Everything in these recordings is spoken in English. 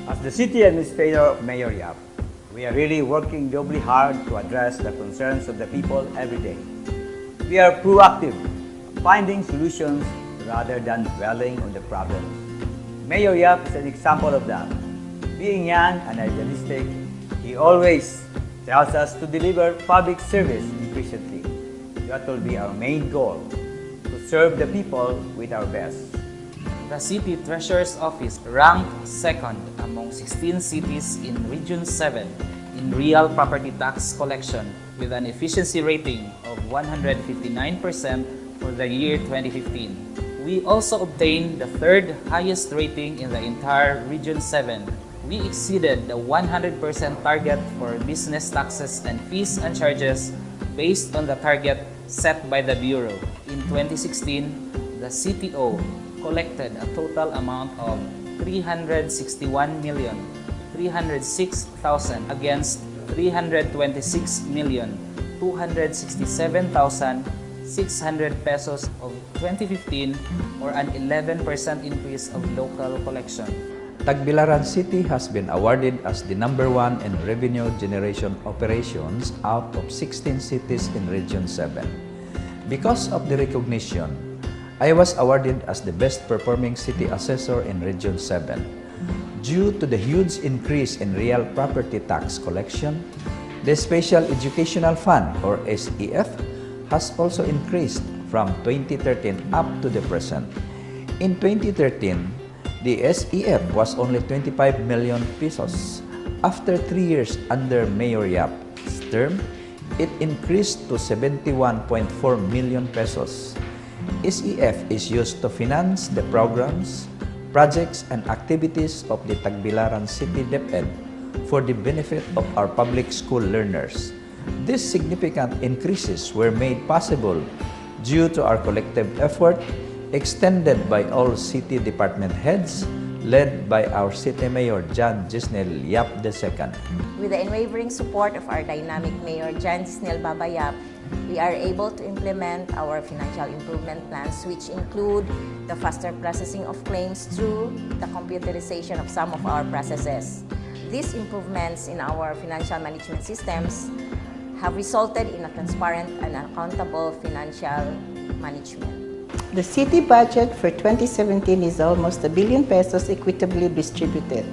As the city administrator of Mayor Yap, we are really working doubly hard to address the concerns of the people every day. We are proactive, finding solutions rather than dwelling on the problems. Mayor Yap is an example of that. Being young and idealistic, he always tells us to deliver public service efficiently. That will be our main goal, to serve the people with our best. The City Treasurer's Office ranked second among 16 cities in Region 7 in real property tax collection with an efficiency rating of 159% for the year 2015. We also obtained the third highest rating in the entire Region 7. We exceeded the 100% target for business taxes and fees and charges based on the target set by the Bureau. In 2016, the CTO collected a total amount of 361,306,000 against 326,267,600 pesos of 2015, or an 11% increase of local collection. Tagbilaran City has been awarded as the #1 in revenue generation operations out of 16 cities in Region 7. Because of the recognition, I was awarded as the best performing city assessor in Region 7. Due to the huge increase in real property tax collection, the Special Educational Fund, or SEF, has also increased from 2013 up to the present. In 2013, the SEF was only 25 million pesos. After 3 years under Mayor Yap's term, it increased to 71.4 million pesos. SEF is used to finance the programs, projects, and activities of the Tagbilaran City DepEd for the benefit of our public school learners. These significant increases were made possible due to our collective effort extended by all city department heads, led by our City Mayor John Gisnel Yap II. With the unwavering support of our dynamic Mayor John Gisnel Baba Yap, we are able to implement our financial improvement plans, which include the faster processing of claims through the computerization of some of our processes. These improvements in our financial management systems have resulted in a transparent and accountable financial management. The city budget for 2017 is almost 1 billion pesos equitably distributed.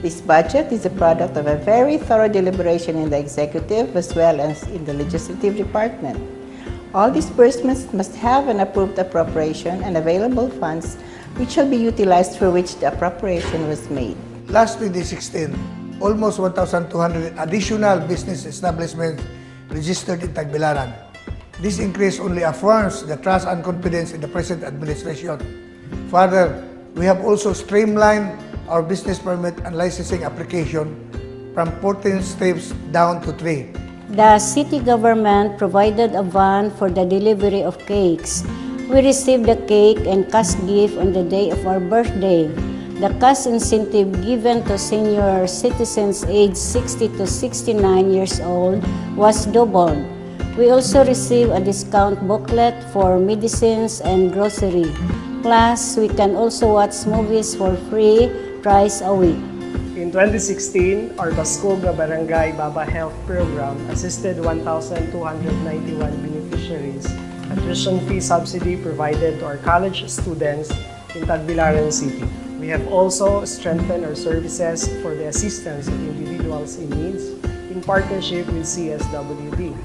This budget is a product of a very thorough deliberation in the executive as well as in the legislative department. All disbursements must have an approved appropriation and available funds which shall be utilized for which the appropriation was made. Last 2016, almost 1,200 additional business establishments registered in Tagbilaran. This increase only affirms the trust and confidence in the present administration. Further, we have also streamlined our business permit and licensing application from 14 steps down to 3. The city government provided a van for the delivery of cakes. We received the cake and cash gift on the day of our birthday. The cash incentive given to senior citizens aged 60 to 69 years old was doubled. We also received a discount booklet for medicines and grocery. Plus, we can also watch movies for free twice a week. In 2016, our Bascoga Barangay Baba Health Program assisted 1,291 beneficiaries. A tuition fee subsidy provided to our college students in Tagbilaran City. We have also strengthened our services for the assistance of individuals in needs in partnership with CSWD.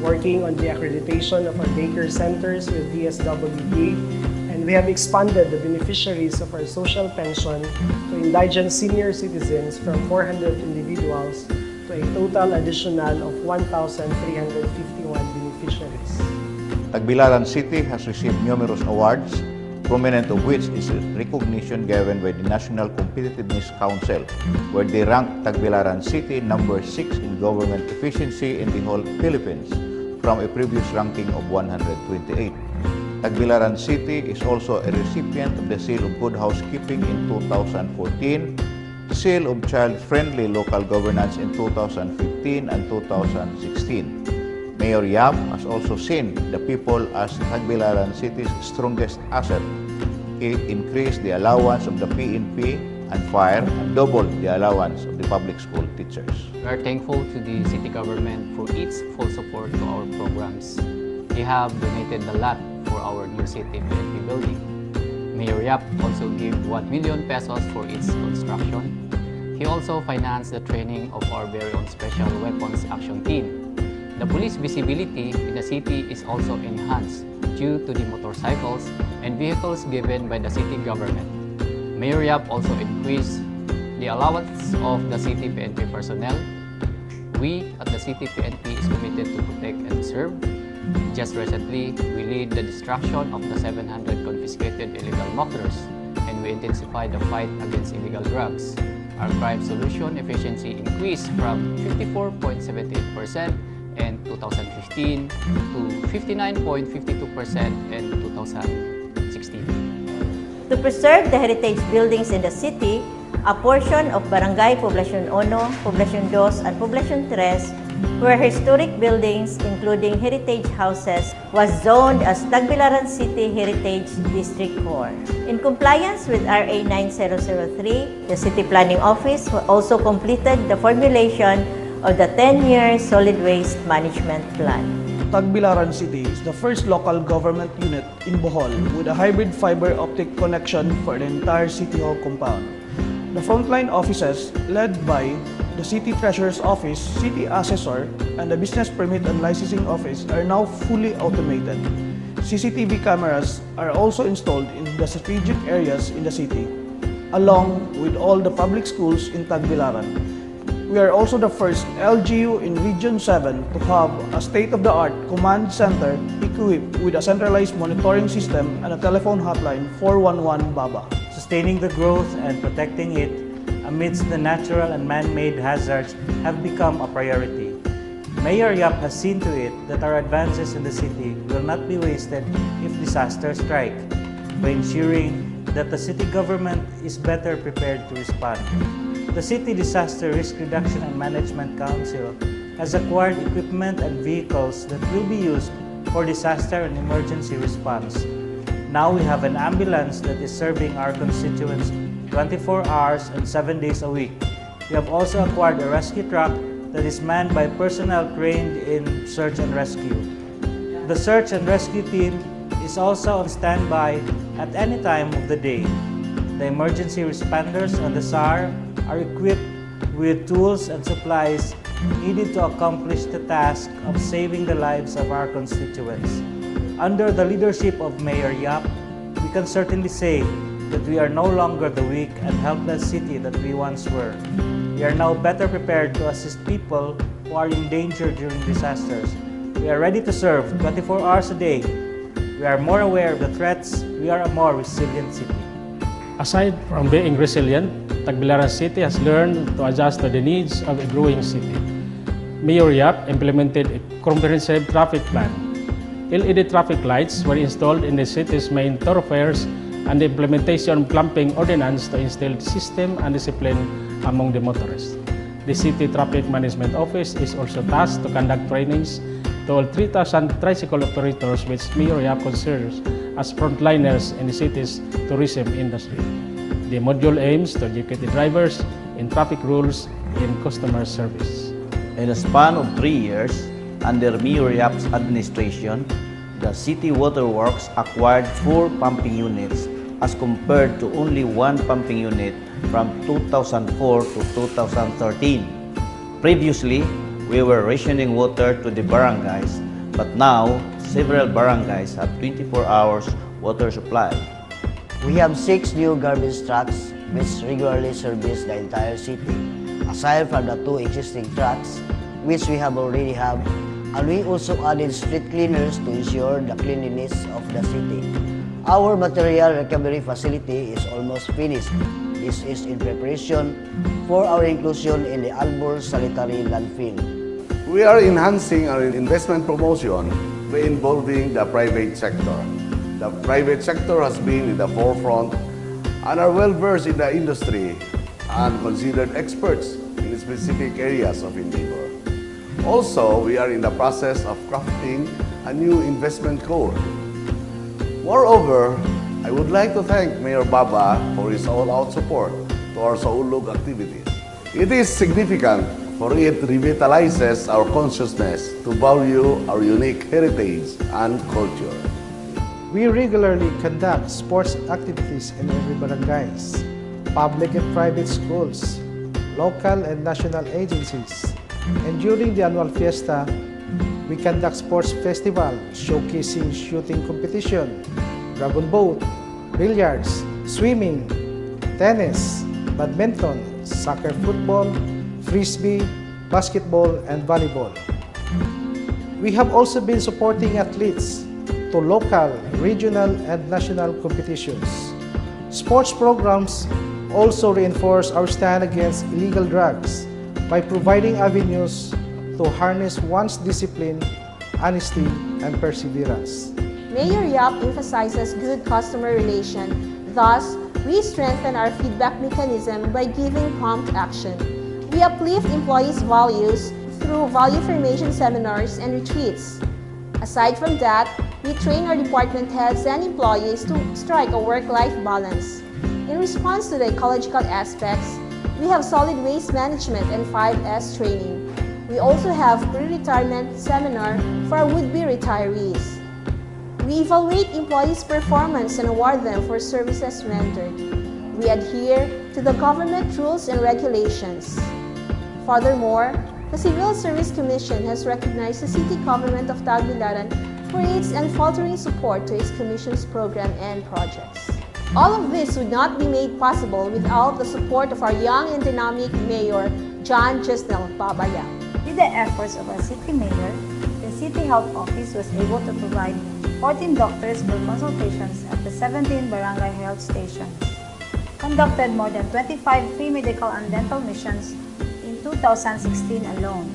Working on the accreditation of our daycare centers with DSWD, and we have expanded the beneficiaries of our social pension to indigent senior citizens from 400 individuals to a total additional of 1,351 beneficiaries. Tagbilaran City has received numerous awards, prominent of which is a recognition given by the National Competitiveness Council, where they ranked Tagbilaran City number 6 in government efficiency in the whole Philippines, from a previous ranking of 128. Tagbilaran City is also a recipient of the Seal of Good Housekeeping in 2014, Seal of Child-Friendly Local Governance in 2015 and 2016. Mayor Yap has also seen the people as Tagbilaran City's strongest asset. He increased the allowance of the PNP and fire and doubled the allowance of the public school teachers. We are thankful to the city government for its full support to our programs. They have donated a lot for our new city PNP building. Mayor Yap also gave 1 million pesos for its construction. He also financed the training of our very own Special Weapons Action Team. The police visibility in the city is also enhanced due to the motorcycles and vehicles given by the city government. Mayor Yap also increased the allowance of the city PNP personnel. We at the city PNP is committed to protect and serve. Just recently, we lead the destruction of the 700 confiscated illegal mufflers, and we intensified the fight against illegal drugs. Our crime solution efficiency increased from 54.78% in 2015 to 59.52% in 2016. To preserve the heritage buildings in the city, a portion of Barangay Poblacion 1, Poblacion 2, and Poblacion 3, where historic buildings, including heritage houses, was zoned as Tagbilaran City Heritage District 4. In compliance with RA 9003, the City Planning Office also completed the formulation of the 10-year Solid Waste Management Plan. Tagbilaran City is the first local government unit in Bohol with a hybrid fiber optic connection for the entire City Hall compound. The frontline offices, led by the City Treasurer's Office, City Assessor, and the Business Permit and Licensing Office, are now fully automated. CCTV cameras are also installed in the strategic areas in the city, along with all the public schools in Tagbilaran. We are also the first LGU in Region 7 to have a state-of-the-art command center equipped with a centralized monitoring system and a telephone hotline 411 BABA. Sustaining the growth and protecting it amidst the natural and man-made hazards have become a priority. Mayor Yap has seen to it that our advances in the city will not be wasted if disasters strike, by ensuring that the city government is better prepared to respond. The City Disaster Risk Reduction and Management Council has acquired equipment and vehicles that will be used for disaster and emergency response. Now we have an ambulance that is serving our constituents 24 hours and 7 days a week. We have also acquired a rescue truck that is manned by personnel trained in search and rescue. The search and rescue team is also on standby at any time of the day. The emergency responders and the SAR are equipped with tools and supplies needed to accomplish the task of saving the lives of our constituents. Under the leadership of Mayor Yap, we can certainly say that we are no longer the weak and helpless city that we once were. We are now better prepared to assist people who are in danger during disasters. We are ready to serve 24 hours a day. We are more aware of the threats. We are a more resilient city. Aside from being resilient, Tagbilaran City has learned to adjust to the needs of a growing city. Mayor Yap implemented a comprehensive traffic plan. LED traffic lights were installed in the city's main thoroughfares, and the implementation of clumping ordinance to instill system and discipline among the motorists. The City Traffic Management Office is also tasked to conduct trainings to all 3,000 tricycle operators, which Mayor Yap considers as frontliners in the city's tourism industry. The module aims to educate the drivers in traffic rules and customer service. In a span of 3 years, under Mayor Yap's administration, the City Waterworks acquired 4 pumping units as compared to only 1 pumping unit from 2004 to 2013. Previously, we were rationing water to the barangays, but now several barangays have 24 hours water supply. We have 6 new garbage trucks which regularly service the entire city, aside from the 2 existing trucks which we already have, and we also added street cleaners to ensure the cleanliness of the city. Our material recovery facility is almost finished. This is in preparation for our inclusion in the Albor Sanitary Landfill. We are enhancing our investment promotion by involving the private sector. The private sector has been in the forefront and are well-versed in the industry and considered experts in specific areas of endeavor. Also, we are in the process of crafting a new investment code. Moreover, I would like to thank Mayor Baba for his all-out support to our Saulog activities. It is significant for it revitalizes our consciousness to value our unique heritage and culture. We regularly conduct sports activities in every barangays, public and private schools, local and national agencies. And during the annual fiesta, we conduct sports festival showcasing shooting competition, dragon boat, billiards, swimming, tennis, badminton, soccer, football, frisbee, basketball, and volleyball. We have also been supporting athletes to local, regional, and national competitions. Sports programs also reinforce our stand against illegal drugs by providing avenues to harness one's discipline, honesty, and perseverance. Mayor Yap emphasizes good customer relation. Thus, we strengthen our feedback mechanism by giving prompt action. We uplift employees' values through value formation seminars and retreats. Aside from that, we train our department heads and employees to strike a work-life balance. In response to the ecological aspects, we have solid waste management and 5S training. We also have pre-retirement seminar for our would-be retirees. We evaluate employees' performance and award them for services rendered. We adhere to the government rules and regulations. Furthermore, the Civil Service Commission has recognized the City Government of Tagbilaran for its unfaltering support to its Commission's program and projects. All of this would not be made possible without the support of our young and dynamic Mayor, John Jesnel Babaya. With the efforts of our City Mayor, the City Health Office was able to provide 14 doctors for consultations at the 17 barangay health stations, conducted more than 25 free medical and dental missions in 2016 alone.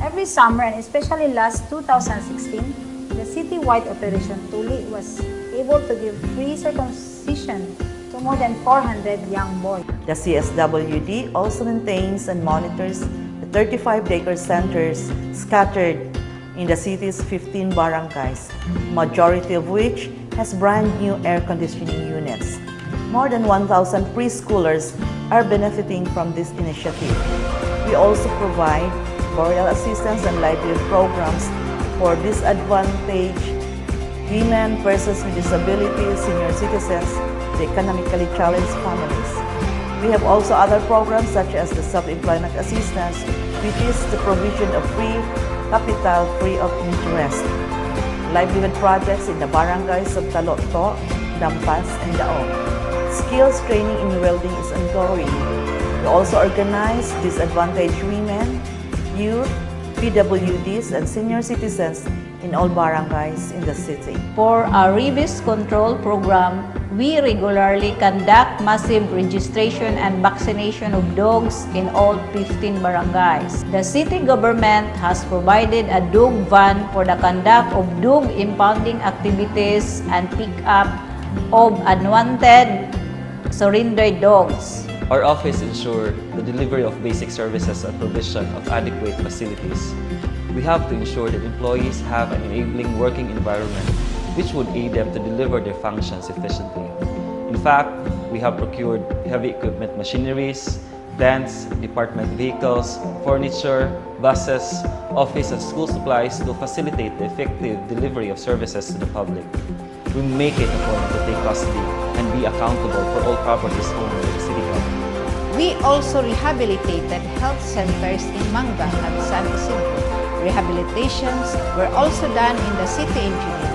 Every summer, and especially last 2016, the city-wide Operation Tuli was able to give free circumcision to more than 400 young boys. The CSWD also maintains and monitors the 35 daycare centers scattered in the city's 15 barangays, majority of which has brand new air conditioning units. More than 1,000 preschoolers are benefiting from this initiative. We also provide burial assistance and livelihood programs for disadvantaged women, persons with disabilities, senior citizens, the economically challenged families. We have also other programs such as the self-employment assistance, which is the provision of free capital free of interest. Livelihood projects in the barangays of Talotto, Dampas, and Daong. Skills training in welding is ongoing. We also organize disadvantaged women, youth, PWDs, and senior citizens in all barangays in the city. For our rabies control program, we regularly conduct massive registration and vaccination of dogs in all 15 barangays. The city government has provided a dog van for the conduct of dog impounding activities and pick-up of unwanted surrendered dogs. Our office ensures the delivery of basic services and provision of adequate facilities. We have to ensure that employees have an enabling working environment which would aid them to deliver their functions efficiently. In fact, we have procured heavy equipment machineries, tents, department vehicles, furniture, buses, office and school supplies to facilitate the effective delivery of services to the public. We make it a point to take custody and be accountable for all properties owned by the city government. We also rehabilitated health centers in Manga and San Isidro. Rehabilitations were also done in the city engineering,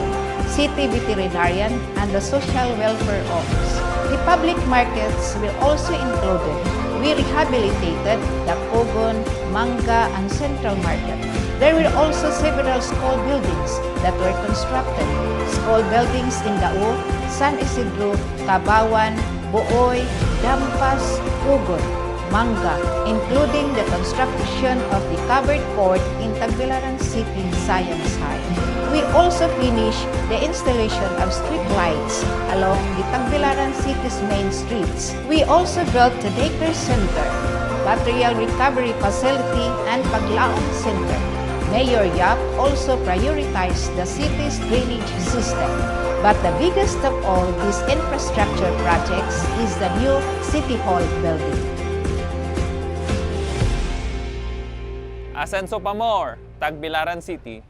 city veterinarian, and the social welfare office. The public markets were also included. We rehabilitated the Kogon, Manga, and Central Market. There were also several school buildings that were constructed. School buildings in Dao, San Isidro, Cabawan, Booy, Dampas, Kogon, Manga, including the construction of the covered court in Tagbilaran City Science High. We also finished the installation of street lights along the Tagbilaran City's main streets. We also built the daycare center. Material Recovery Facility, and Paglaong Center. Mayor Yap also prioritized the city's drainage system. But the biggest of all these infrastructure projects is the new City Hall building. Asenso pa more, Tagbilaran City,